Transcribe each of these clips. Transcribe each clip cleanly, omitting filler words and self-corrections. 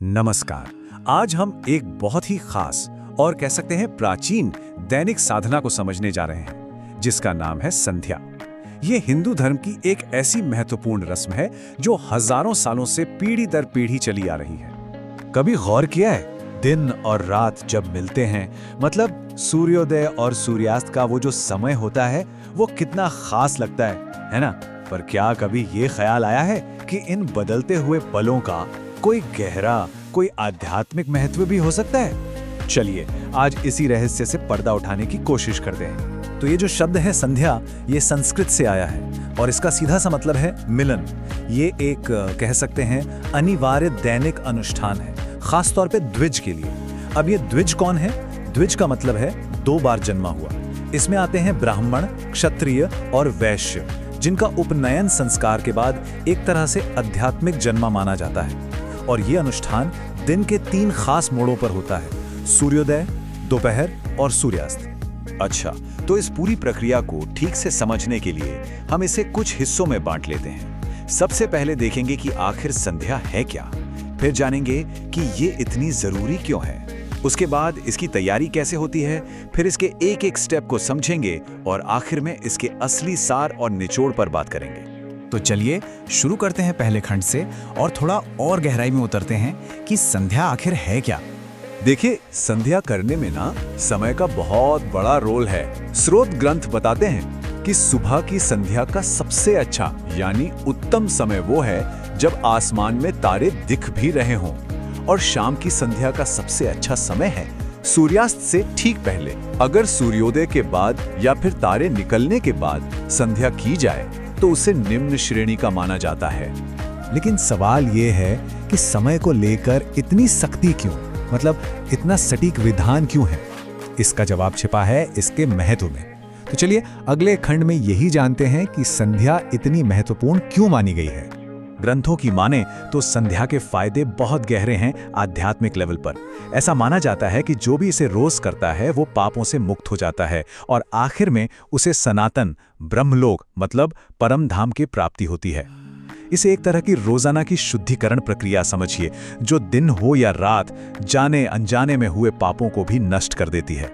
नमस्कार। आज हम एक बहुत ही खास और कह सकते हैं प्राचीन दैनिक साधना को समझने जा रहे हैं, जिसका नाम है संध्या। ये हिंदू धर्म की एक ऐसी महत्वपूर्ण रस्म है जो हजारों सालों से पीढ़ी दर पीढ़ी चली आ रही है। कभी गौर किया है, दिन और रात जब मिलते हैं, मतलब सूर्योदय और सूर्यास्त का वो जो समय होता है, वो कितना खास लगता है ना? पर क्या कभी ये ख्याल आया है कि इन बदलते हुए पलों का कोई गहरा, कोई आध्यात्मिक महत्व भी हो सकता है? चलिए आज इसी रहस्य से पर्दा उठाने की कोशिश करते हैं। तो ये जो शब्द है संध्या, ये संस्कृत से आया है और इसका सीधा सा मतलब है मिलन। ये एक कह सकते हैं अनिवार्य दैनिक अनुष्ठान है, खास तौर पे द्विज के लिए। अब ये द्विज कौन है? द्विज का मतलब है 2 बार जन्मा हुआ। इसमें आते हैं ब्राह्मण, क्षत्रिय और वैश्य, जिनका उपनयन संस्कार के बाद एक तरह से आध्यात्मिक जन्म माना जाता है। और ये अनुष्ठान दिन के 3 खास मोड़ों पर होता है: सूर्योदय, दोपहर और सूर्यास्त। अच्छा, तो इस पूरी प्रक्रिया को ठीक से समझने के लिए हम इसे कुछ हिस्सों में बांट लेते हैं। सबसे पहले देखेंगे कि आखिर संध्या है क्या, फिर जानेंगे कि ये इतनी जरूरी क्यों है, उसके बाद इसकी तैयारी कैसे होती है, फिर इसके एक एक स्टेप को समझेंगे और आखिर में इसके असली सार और निचोड़ पर बात करेंगे। तो चलिए शुरू करते हैं पहले खंड से और थोड़ा और गहराई में उतरते हैं कि संध्या आखिर है क्या। देखिए, संध्या करने में ना समय का बहुत बड़ा रोल है। स्रोत ग्रंथ बताते हैं कि सुबह की संध्या का सबसे अच्छा यानी उत्तम समय वो है जब आसमान में तारे दिख भी रहे हों, और शाम की संध्या का सबसे अच्छा समय है सूर्यास्त से ठीक पहले। अगर सूर्योदय के बाद या फिर तारे निकलने के बाद संध्या की जाए तो उसे निम्न श्रेणी का माना जाता है। लेकिन सवाल ये है कि समय को लेकर इतनी सख्ती क्यों, मतलब इतना सटीक विधान क्यों है? इसका जवाब छिपा है इसके महत्व में। तो चलिए अगले खंड में यही जानते हैं कि संध्या इतनी महत्वपूर्ण क्यों मानी गई है। ग्रंथों की माने तो संध्या के फायदे बहुत गहरे हैं आध्यात्मिक लेवल पर। ऐसा माना जाता है कि जो भी इसे रोज करता है वो पापों से मुक्त हो जाता है और आखिर में उसे सनातन ब्रह्मलोक मतलब परम धाम की प्राप्ति होती है। इसे एक तरह की रोजाना की शुद्धिकरण प्रक्रिया समझिए, जो दिन हो या रात जाने अनजाने में हुए पापों को भी नष्ट कर देती है।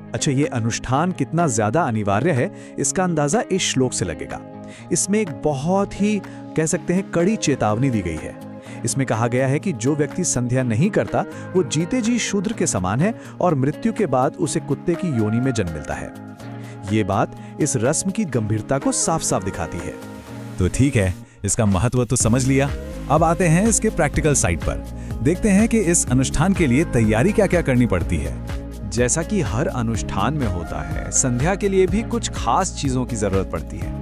अच्छा, ये अनुष्ठान कितना ज्यादा अनिवार्य है इसका अंदाजा इस श्लोक से लगेगा। इसमें एक बहुत ही कह सकते हैं कड़ी चेतावनी दी गई है। इसमें कहा गया है कि जो व्यक्ति संध्या नहीं करता वो जीते जी शूद्र के समान है और मृत्यु के बाद उसे कुत्ते की योनि में जन्म मिलता है। ये बात इस रस्म की गंभीरता को साफ साफ दिखाती है। तो ठीक है, इसका महत्व तो समझ लिया। अब आते हैं इसके प्रैक्टिकल साइड पर। देखते हैं कि इस अनुष्ठान के लिए तैयारी क्या क्या करनी पड़ती है। जैसा कि हर अनुष्ठान में होता है, संध्या के लिए भी कुछ खास चीजों की जरूरत पड़ती है।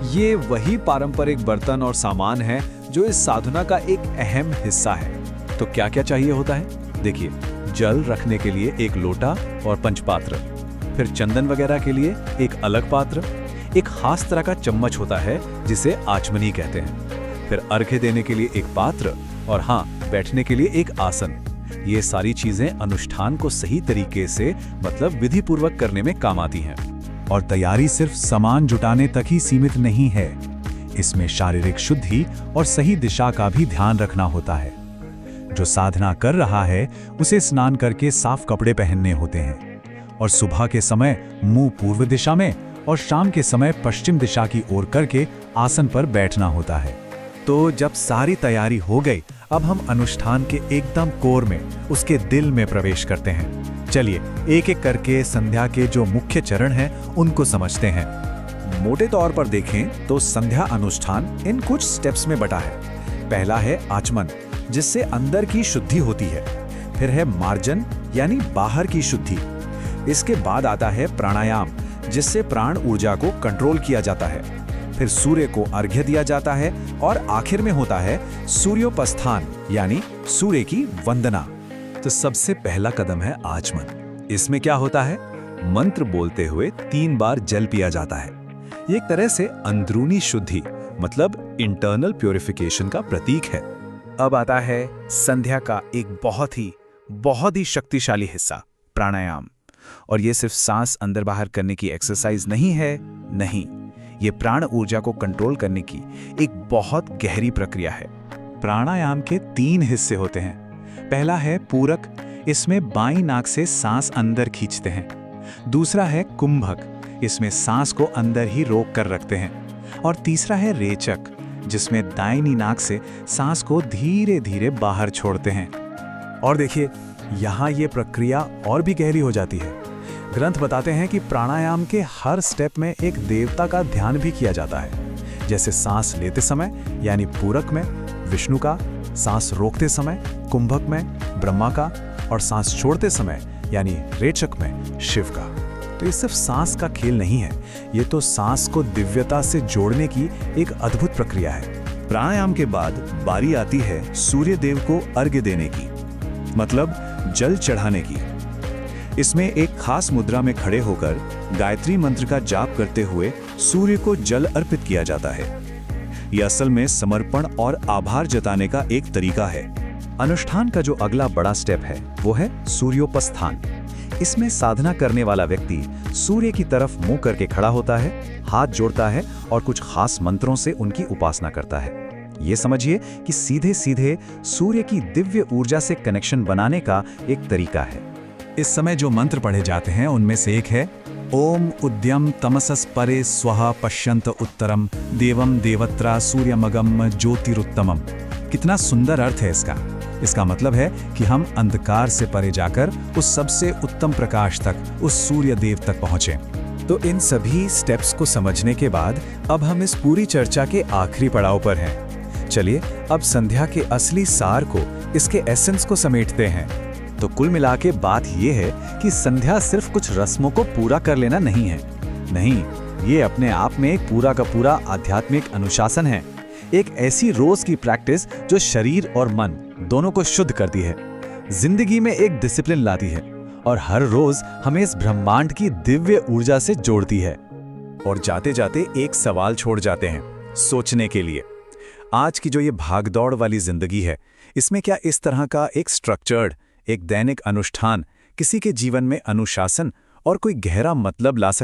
ये वही पारंपरिक बर्तन और सामान है जो इस साधना का एक अहम हिस्सा है। तो क्या क्या चाहिए होता है? देखिए, जल रखने के लिए एक लोटा और पंचपात्र, फिर चंदन वगैरह के लिए एक अलग पात्र, एक खास तरह का चम्मच होता है जिसे आचमनी कहते हैं, फिर अर्घ्य देने के लिए एक पात्र और हाँ, बैठने के लिए एक आसन। ये सारी चीजें अनुष्ठान को सही तरीके से मतलब विधि पूर्वक करने में काम आती हैं। और तैयारी सिर्फ सामान जुटाने तक ही सीमित नहीं है, इसमें शारीरिक शुद्धि और सही दिशा का भी ध्यान रखना होता है। जो साधना कर रहा है उसे स्नान करके साफ कपड़े पहनने होते हैं और सुबह के समय मुंह पूर्व दिशा में और शाम के समय पश्चिम दिशा की ओर करके आसन पर बैठना होता है। तो जब सारी तैयारी हो गई, अब हम अनुष्ठान के एकदम कोर में, उसके दिल में प्रवेश करते हैं। चलिए एक एक करके संध्या के जो मुख्य चरण हैं उनको समझते हैं। मोटे तौर पर देखें तो संध्या अनुष्ठान इन कुछ स्टेप्स में बटा है। पहला है आचमन, जिससे अंदर की शुद्धि होती है। फिर है मार्जन यानी बाहर की शुद्धि। इसके बाद आता है प्राणायाम, जिससे प्राण ऊर्जा को कंट्रोल किया जाता है। फिर सूर्य को अर्घ्य दिया जाता है और आखिर में होता है सूर्योपस्थान यानी सूर्य की वंदना। तो सबसे पहला कदम है आचमन। इसमें क्या होता है? मंत्र बोलते हुए 3 बार जल पिया जाता है। ये एक तरह से अंदरूनी शुद्धि मतलब इंटरनल प्यूरिफिकेशन का प्रतीक है। अब आता है संध्या का एक बहुत ही शक्तिशाली हिस्सा, प्राणायाम। और ये सिर्फ सांस अंदर बाहर करने की एक्सरसाइज नहीं है, नहीं, ये प्राण ऊर्जा को कंट्रोल करने की एक बहुत गहरी प्रक्रिया है। प्राणायाम के 3 हिस्से होते हैं। पहला है पूरक, इसमें बाईं नाक से सांस अंदर खींचते हैं। दूसरा है कुंभक, इसमें सांस को अंदर ही रोक कर रखते हैं। और तीसरा है रेचक, जिसमें दाहिनी नाक से सांस को धीरे धीरे बाहर छोड़ते हैं। और देखिए, यहाँ ये प्रक्रिया और भी गहरी हो जाती है। ग्रंथ बताते हैं कि प्राणायाम के हर स्टेप में एक देवता का ध्यान भी किया जाता है। जैसे सांस लेते समय यानी पूरक में विष्णु का, सांस रोकते समय कुंभक में ब्रह्मा का, और सांस छोड़ते समय यानी रेचक में शिव का। तो ये सिर्फ सांस का खेल नहीं है, ये तो सांस को दिव्यता से जोड़ने की एक अद्भुत प्रक्रिया है। प्राणायाम के बाद बारी आती है सूर्य देव को अर्घ्य देने की, मतलब जल चढ़ाने की। इसमें एक खास मुद्रा में खड़े होकर गायत्री मंत्र का जाप करते हुए सूर्य को जल अर्पित किया जाता है। यह असल में समर्पण और आभार जताने का एक तरीका है। अनुष्ठान का जो अगला बड़ा स्टेप है वो है सूर्योपस्थान। इसमें साधना करने वाला व्यक्ति सूर्य की तरफ मुंह करके खड़ा होता है, हाथ जोड़ता है और कुछ खास मंत्रों से उनकी उपासना करता है। ये समझिए कि सीधे सीधे सूर्य की दिव्य ऊर्जा से कनेक्शन बनाने का एक तरीका है। इस समय जो मंत्र पढ़े जाते हैं उनमें से एक है ओम उद्यम तमसस परे स्वः पश्यन्त उत्तरम देवम देवत्रा सूर्यमगम ज्योतिरुत्तमम। कितना सुंदर अर्थ है इसका। इसका मतलब है कि हम अंधकार से परे जाकर उस सबसे उत्तम प्रकाश तक, उस सूर्य देव तक पहुंचे। तो इन सभी स्टेप्स को समझने के बाद अब हम इस पूरी चर्चा के आखिरी पड़ाव पर हैं। चलिए अब संध्या के असली सार को, इसके एसेंस को समेटते हैं। तो कुल मिला के बात यह है कि संध्या सिर्फ कुछ रस्मों को पूरा कर लेना नहीं है। नहीं, ये अपने आप में एक पूरा का पूरा आध्यात्मिक अनुशासन है। एक ऐसी रोज की प्रैक्टिस जो शरीर और मन दोनों को शुद्ध करती है, जिंदगी में एक डिसिप्लिन लाती है और हर रोज हमें इस ब्रह्मांड की दिव्य ऊर्जा से जोड़ती है। और जाते जाते एक सवाल छोड़ जाते हैं सोचने के लिए। आज की जो ये भागदौड़ वाली जिंदगी है, इसमें क्या इस तरह का एक स्ट्रक्चर्ड, एक दैनिक अनुष्ठान किसी के जीवन में अनुशासन और कोई गहरा मतलब ला सकता है?